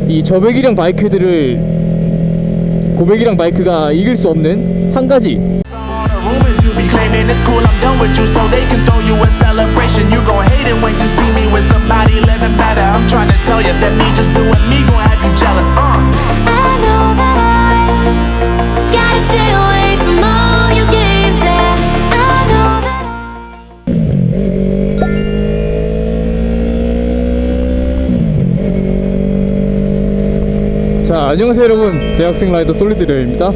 이 저배기량 바이크들을 고배기량 바이크가 이길 수 없는 한 가지. Rumors you be claiming it's cool, I'm done with you, so they can throw you a celebration. You gon' hate it when you see me with somebody living better. I'm trying to tell you that me just doing me gon' have you jealous. I know that I gotta stay away from all your games. Yeah, I know that 자, 안녕하세요 여러분, 대학생 라이더 솔리드레어입니다.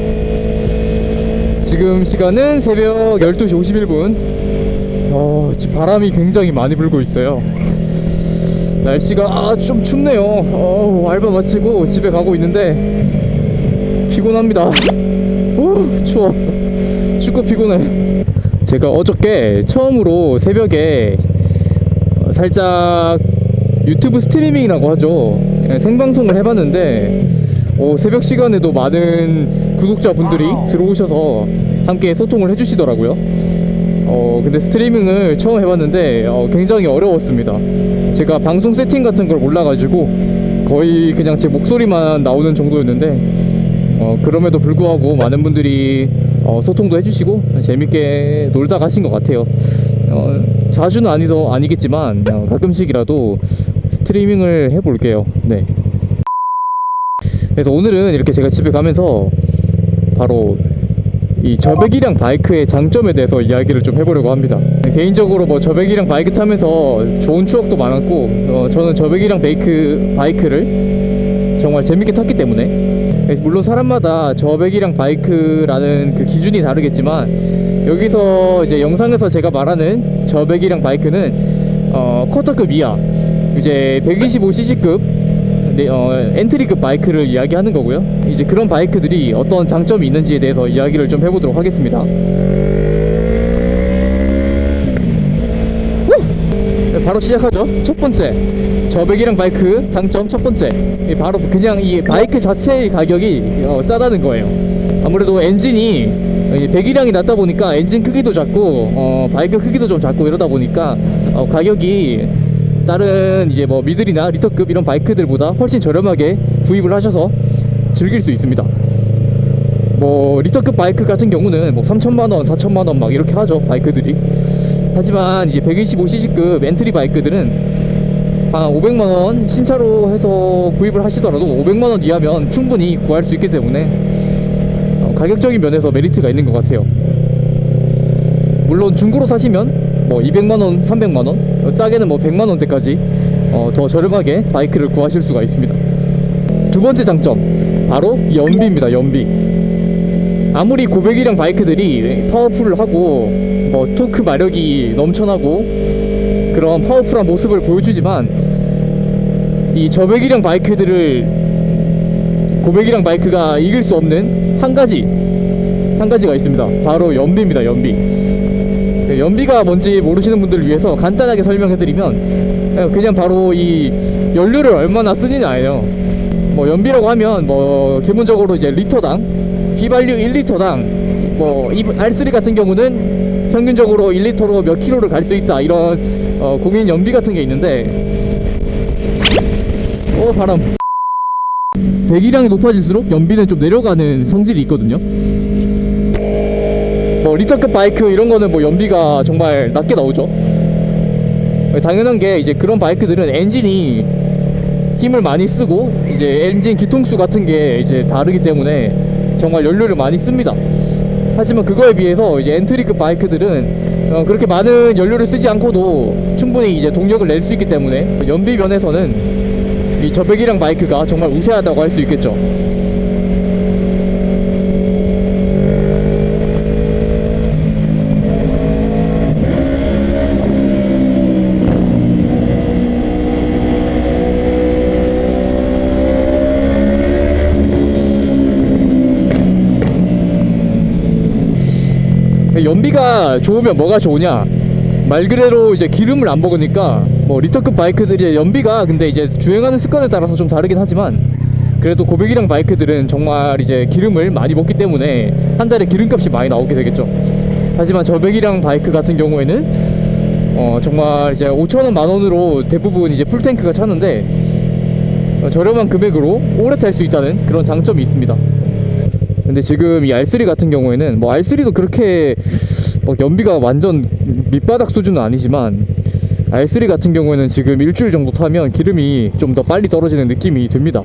지금 시간은 새벽 12시 51분. 지금 바람이 굉장히 많이 불고 있어요. 날씨가 좀 춥네요. 알바 마치고 집에 가고 있는데 피곤합니다. 추워. 춥고 피곤해. 제가 어저께 처음으로 새벽에 살짝 유튜브 스트리밍이라고 하죠, 생방송을 해봤는데 새벽 시간에도 많은 구독자분들이 들어오셔서 함께 소통을 해주시더라고요. 근데 스트리밍을 처음 해봤는데 굉장히 어려웠습니다. 제가 방송 세팅 같은 걸 몰라가지고 거의 그냥 제 목소리만 나오는 정도였는데 그럼에도 불구하고 많은 분들이 소통도 해주시고 재밌게 놀다 가신 것 같아요. 자주는 아니겠지만 가끔씩이라도 스트리밍을 해볼게요. 네. 그래서 오늘은 이렇게 제가 집에 가면서 바로 이 저배기량 바이크의 장점에 대해서 이야기를 좀 해보려고 합니다. 개인적으로 뭐 저배기량 바이크 타면서 좋은 추억도 많았고 저는 저배기량 바이크를 정말 재밌게 탔기 때문에, 물론 사람마다 저배기량 바이크라는 그 기준이 다르겠지만 여기서 이제 영상에서 제가 말하는 저배기량 바이크는 쿼터급 이하, 이제 125cc급 엔트리급 바이크를 이야기하는 거고요. 이제 그런 바이크들이 어떤 장점이 있는지에 대해서 이야기를 좀 해보도록 하겠습니다. 바로 시작하죠. 첫 번째, 저배기량 바이크 장점 첫 번째, 바로 그냥 이 바이크 자체의 가격이 싸다는 거예요. 아무래도 엔진이 배기량이 낮다 보니까 엔진 크기도 작고 바이크 크기도 좀 작고 이러다 보니까 가격이 다른 이제 뭐 미들이나 리터급 이런 바이크들보다 훨씬 저렴하게 구입을 하셔서 즐길 수 있습니다. 뭐 리터급 바이크 같은 경우는 뭐 3천만원, 4천만원 막 이렇게 하죠, 바이크들이. 하지만 이제 125cc급 엔트리 바이크들은 한 500만원 신차로 해서 구입을 하시더라도 500만원 이하면 충분히 구할 수 있기 때문에 가격적인 면에서 메리트가 있는 것 같아요. 물론 중고로 사시면 뭐 200만원, 300만원, 싸게는 뭐 100만원대까지 더 저렴하게 바이크를 구하실 수가 있습니다. 두 번째 장점, 바로 연비입니다. 연비. 아무리 고배기량 바이크들이 파워풀하고 뭐 토크 마력이 넘쳐나고 그런 파워풀한 모습을 보여주지만 이 저배기량 바이크들을 고배기량 바이크가 이길 수 없는 한 가지가 있습니다. 바로 연비입니다. 연비가 뭔지 모르시는 분들을 위해서 간단하게 설명해드리면 그냥 바로 이 연료를 얼마나 쓰느냐예요. 뭐 연비라고 하면 뭐 기본적으로 이제 리터당 휘발유 1리터당 뭐 R3 같은 경우는 평균적으로 1리터로 몇 킬로를 갈 수 있다, 이런 공인 연비 같은 게 있는데 바람. 배기량이 높아질수록 연비는 좀 내려가는 성질이 있거든요. 뭐 리터급 바이크 이런 거는 뭐 연비가 정말 낮게 나오죠. 당연한 게 이제 그런 바이크들은 엔진이 힘을 많이 쓰고 이제 엔진 기통수 같은 게 이제 다르기 때문에 정말 연료를 많이 씁니다. 하지만 그거에 비해서 이제 엔트리급 바이크들은 그렇게 많은 연료를 쓰지 않고도 충분히 이제 동력을 낼 수 있기 때문에 연비 면에서는 이 저배기량 바이크가 정말 우세하다고 할 수 있겠죠. 연비가 좋으면 뭐가 좋으냐, 말 그대로 이제 기름을 안 먹으니까 뭐 리터급 바이크들이 연비가 근데 이제 주행하는 습관에 따라서 좀 다르긴 하지만 그래도 고배기량 바이크들은 정말 이제 기름을 많이 먹기 때문에 한 달에 기름값이 많이 나오게 되겠죠. 하지만 저배기량 바이크 같은 경우에는 정말 이제 5,000원, 10,000원으로 대부분 이제 풀탱크가 차는데 저렴한 금액으로 오래 탈 수 있다는 그런 장점이 있습니다. 근데 지금 이 R3 같은 경우에는 뭐 R3도 그렇게 막 연비가 완전 밑바닥 수준은 아니지만 R3 같은 경우에는 지금 일주일 정도 타면 기름이 좀 더 빨리 떨어지는 느낌이 듭니다.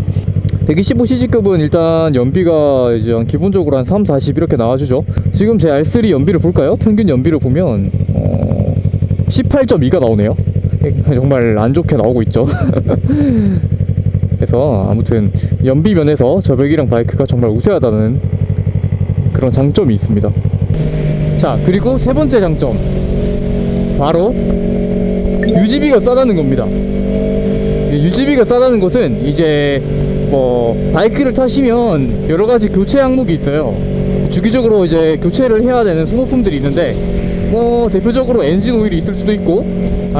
125cc급은 일단 연비가 이제 기본적으로 한 3, 40 이렇게 나와주죠. 지금 제 R3 연비를 볼까요? 평균 연비를 보면 18.2가 나오네요. 정말 안 좋게 나오고 있죠. 그래서 아무튼 연비 면에서 저배기량 바이크가 정말 우세하다는 그런 장점이 있습니다. 자, 그리고 세 번째 장점, 바로 유지비가 싸다는 겁니다. 유지비가 싸다는 것은 이제 뭐 바이크를 타시면 여러 가지 교체 항목이 있어요. 주기적으로 이제 교체를 해야 되는 소모품들이 있는데, 뭐 대표적으로 엔진 오일이 있을 수도 있고,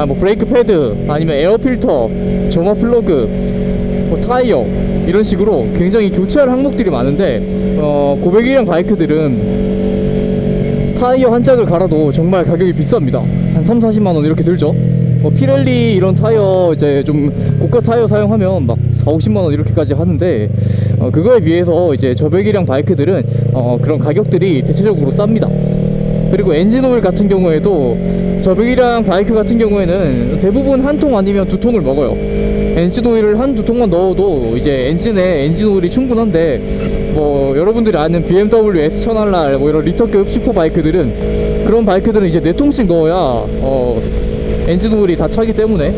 뭐 브레이크 패드, 아니면 에어 필터, 점화 플러그, 뭐 타이어, 이런 식으로 굉장히 교체할 항목들이 많은데, 고배기량 바이크들은 타이어 한 짝을 갈아도 정말 가격이 비쌉니다. 한 3, 40만원 이렇게 들죠. 뭐 피렐리 이런 타이어, 이제 좀 고가 타이어 사용하면 막 4, 50만원 이렇게까지 하는데, 그거에 비해서 이제 저배기량 바이크들은 그런 가격들이 대체적으로 쌉니다. 그리고 엔진오일 같은 경우에도 저배기량 바이크 같은 경우에는 대부분 한 통 아니면 두 통을 먹어요. 엔진오일을 한 두 통만 넣어도 이제 엔진에 엔진오일이 충분한데, 뭐 여러분들이 아는 BMW S1000RR 뭐 이런 리터급 슈퍼바이크들은, 그런 바이크들은 이제 4통씩 넣어야 엔진오일이 다 차기 때문에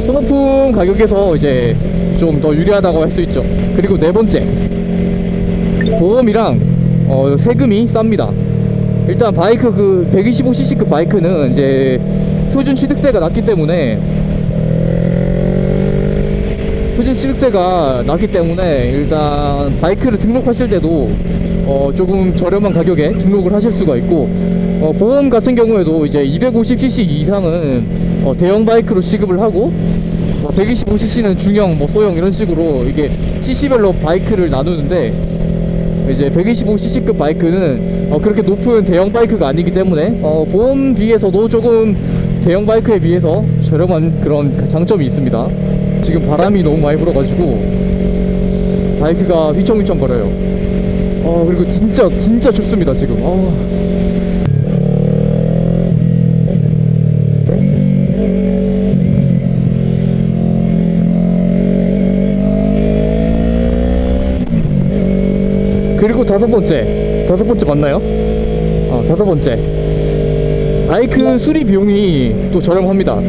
소모품 가격에서 이제 좀 더 유리하다고 할 수 있죠. 그리고 네 번째, 보험이랑 세금이 쌉니다. 일단 바이크 그 125cc급 바이크는 이제 표준 취득세가 낮기 때문에 일단 바이크를 등록하실 때도 조금 저렴한 가격에 등록을 하실 수가 있고, 보험 같은 경우에도 이제 250cc 이상은 대형 바이크로 취급을 하고, 125cc는 중형, 뭐 소형 이런 식으로 이게 cc별로 바이크를 나누는데, 이제 125cc급 바이크는 그렇게 높은 대형 바이크가 아니기 때문에 보험비에서도 조금 대형 바이크에 비해서 저렴한 그런 장점이 있습니다. 지금 바람이 너무 많이 불어가지고 바이크가 휘청휘청 거려요. 그리고 진짜 춥습니다 지금. 그리고 다섯 번째 맞나요? 다섯 번째, 바이크 수리 비용이 또 저렴합니다.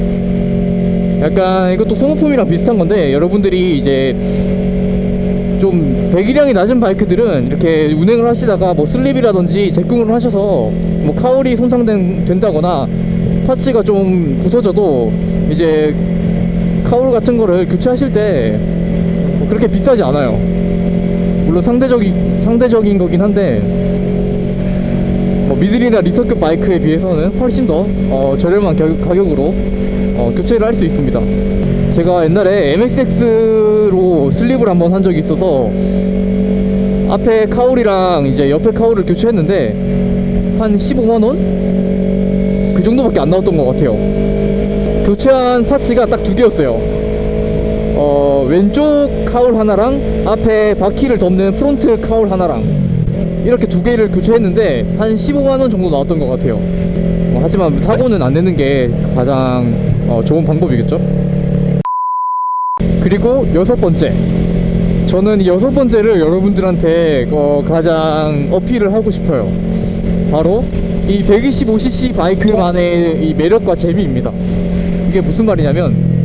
약간 이것도 소모품이랑 비슷한 건데, 여러분들이 이제 좀 배기량이 낮은 바이크들은 이렇게 운행을 하시다가 뭐 슬립이라든지 제궁을 하셔서 뭐 카울이 손상된다거나 파츠가 좀 부서져도 이제 카울 같은 거를 교체하실 때 뭐 그렇게 비싸지 않아요. 물론 상대적인 거긴 한데, 뭐 미들이나 리터급 바이크에 비해서는 훨씬 더 저렴한 가격으로 교체를 할 수 있습니다. 제가 옛날에 MSX로 슬립을 한번 한 적이 있어서 앞에 카울이랑 이제 옆에 카울을 교체했는데 한 15만원? 그 정도밖에 안 나왔던 것 같아요. 교체한 파츠가 딱 두 개였어요. 왼쪽 카울 하나랑 앞에 바퀴를 덮는 프론트 카울 하나랑 이렇게 두 개를 교체했는데 한 15만원 정도 나왔던 것 같아요. 하지만 사고는 안 내는 게 가장 좋은 방법이겠죠. 그리고 여섯 번째, 저는 이 여섯 번째를 여러분들한테 가장 어필을 하고 싶어요. 바로 이 125cc 바이크만의 이 매력과 재미입니다. 이게 무슨 말이냐면,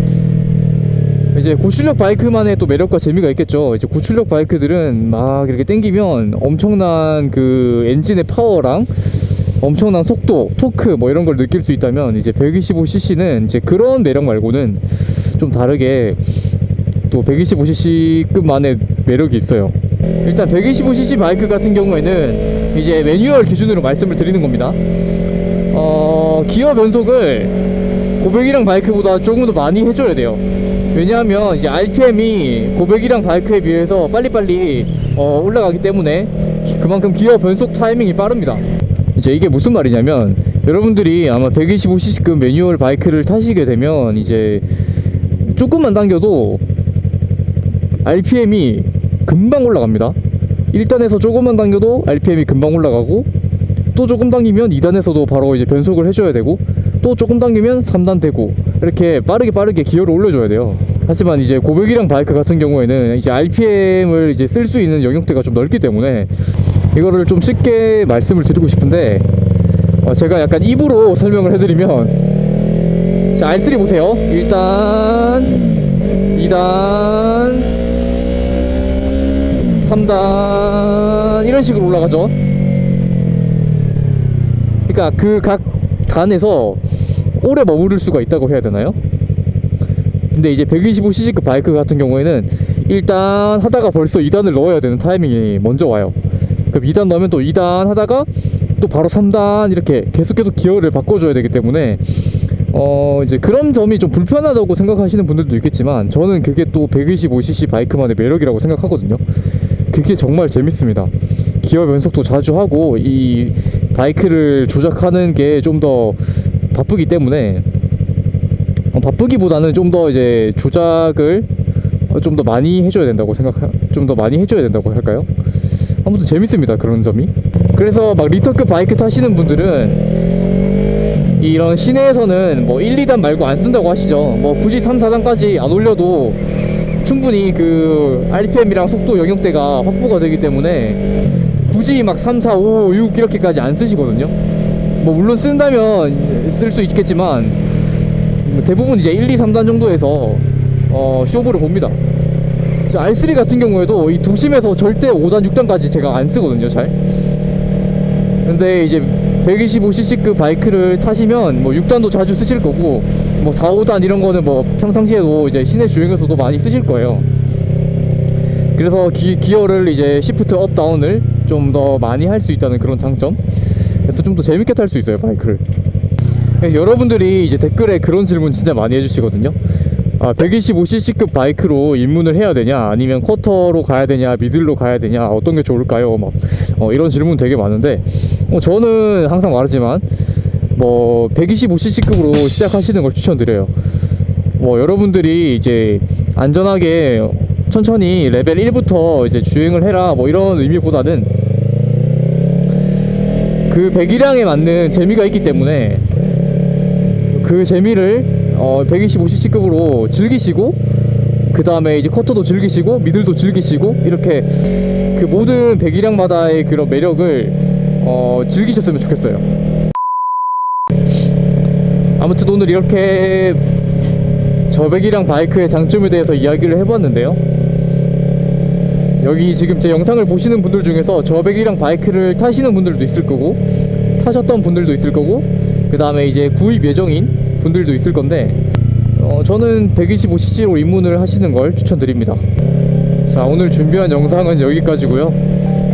이제 고출력 바이크만의 또 매력과 재미가 있겠죠. 이제 고출력 바이크들은 막 이렇게 당기면 엄청난 그 엔진의 파워랑 엄청난 속도, 토크 뭐 이런 걸 느낄 수 있다면, 이제 125cc는 이제 그런 매력 말고는 좀 다르게 또 125cc급만의 매력이 있어요. 일단 125cc 바이크 같은 경우에는 이제 매뉴얼 기준으로 말씀을 드리는 겁니다. 기어 변속을 고배기량 바이크보다 조금 더 많이 해줘야 돼요. 왜냐하면 이제 RPM이 고배기량 바이크에 비해서 빨리빨리 올라가기 때문에 그만큼 기어 변속 타이밍이 빠릅니다. 이제 이게 무슨 말이냐면, 여러분들이 아마 125cc급 매뉴얼 바이크를 타시게 되면 이제 조금만 당겨도 RPM이 금방 올라갑니다. 1단에서 조금만 당겨도 RPM이 금방 올라가고, 또 조금 당기면 2단에서도 바로 이제 변속을 해줘야 되고, 또 조금 당기면 3단 되고, 이렇게 빠르게 기어를 올려줘야 돼요. 하지만 이제 고배기량 바이크 같은 경우에는 이제 RPM을 이제 쓸 수 있는 영역대가 좀 넓기 때문에 이거를 좀 쉽게 말씀을 드리고 싶은데, 제가 약간 입으로 설명을 해드리면, 자, R3 보세요. 1단, 2단, 3단 이런 식으로 올라가죠. 그러니까 그 각 단에서 오래 머무를 수가 있다고 해야 되나요? 근데 이제 125cc급 바이크 같은 경우에는 1단 하다가 벌써 2단을 넣어야 되는 타이밍이 먼저 와요. 그럼 2단 넣으면 또 2단 하다가 또 바로 3단 이렇게 계속 기어를 바꿔줘야 되기 때문에 이제 그런 점이 좀 불편하다고 생각하시는 분들도 있겠지만, 저는 그게 또 125cc 바이크만의 매력이라고 생각하거든요. 그게 정말 재밌습니다. 기어 변속도 자주 하고, 이 바이크를 조작하는 게 좀 더 바쁘기 때문에, 바쁘기보다는 좀 더 이제 조작을 좀 더 많이 해줘야 된다고 좀 더 많이 해줘야 된다고 할까요? 아무튼 재밌습니다, 그런 점이. 그래서 막 리터급 바이크 타시는 분들은 이런 시내에서는 뭐 1, 2단 말고 안 쓴다고 하시죠. 뭐 굳이 3, 4단까지 안 올려도 충분히 그 RPM이랑 속도 영역대가 확보가 되기 때문에 굳이 막 3, 4, 5, 6 이렇게까지 안 쓰시거든요. 뭐 물론 쓴다면 쓸 수 있겠지만 대부분 이제 1, 2, 3단 정도에서 쇼부를 봅니다. R3 같은 경우에도 이 도심에서 절대 5단, 6단까지 제가 안 쓰거든요, 잘. 근데 이제 125cc급 바이크를 타시면 뭐 6단도 자주 쓰실 거고, 뭐 4, 5단 이런 거는 뭐 평상시에도 이제 시내 주행에서도 많이 쓰실 거예요. 그래서 기어를 이제 시프트 업 다운을 좀 더 많이 할 수 있다는 그런 장점. 그래서 좀 더 재밌게 탈 수 있어요, 바이크를. 여러분들이 이제 댓글에 그런 질문 진짜 많이 해주시거든요. 125cc급 바이크로 입문을 해야 되냐, 아니면 쿼터로 가야 되냐, 미들로 가야 되냐, 어떤 게 좋을까요? 막 이런 질문 되게 많은데, 저는 항상 말하지만 뭐 125cc급으로 시작하시는 걸 추천드려요. 뭐 여러분들이 이제 안전하게 천천히 레벨 1부터 이제 주행을 해라, 뭐 이런 의미보다는 그 배기량에 맞는 재미가 있기 때문에 그 재미를 125cc급으로 즐기시고, 그 다음에 이제 쿼터도 즐기시고 미들도 즐기시고, 이렇게 그 모든 배기량마다의 그런 매력을 즐기셨으면 좋겠어요. 아무튼 오늘 이렇게 저배기량 바이크의 장점에 대해서 이야기를 해봤는데요. 여기 지금 제 영상을 보시는 분들 중에서 저배기량 바이크를 타시는 분들도 있을 거고, 타셨던 분들도 있을 거고, 그 다음에 이제 구입 예정인 분들도 있을 건데, 저는 125cc로 입문을 하시는 걸 추천드립니다. 자, 오늘 준비한 영상은 여기까지고요.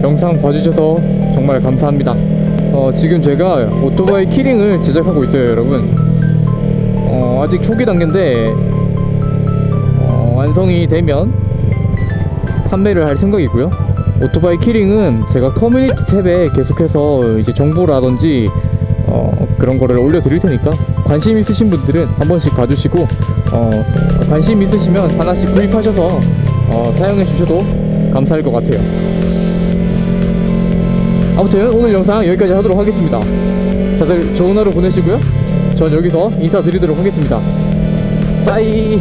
영상 봐주셔서 정말 감사합니다. 지금 제가 오토바이 키링을 제작하고 있어요, 여러분. 아직 초기 단계인데 완성이 되면 판매를 할 생각이고요. 오토바이 키링은 제가 커뮤니티 탭에 계속해서 이제 정보라든지 그런 거를 올려드릴 테니까 관심 있으신 분들은 한 번씩 봐주시고, 관심 있으시면 하나씩 구입하셔서 사용해 주셔도 감사할 것 같아요. 아무튼 오늘 영상 여기까지 하도록 하겠습니다. 다들 좋은 하루 보내시고요. 전 여기서 인사드리도록 하겠습니다. 빠이.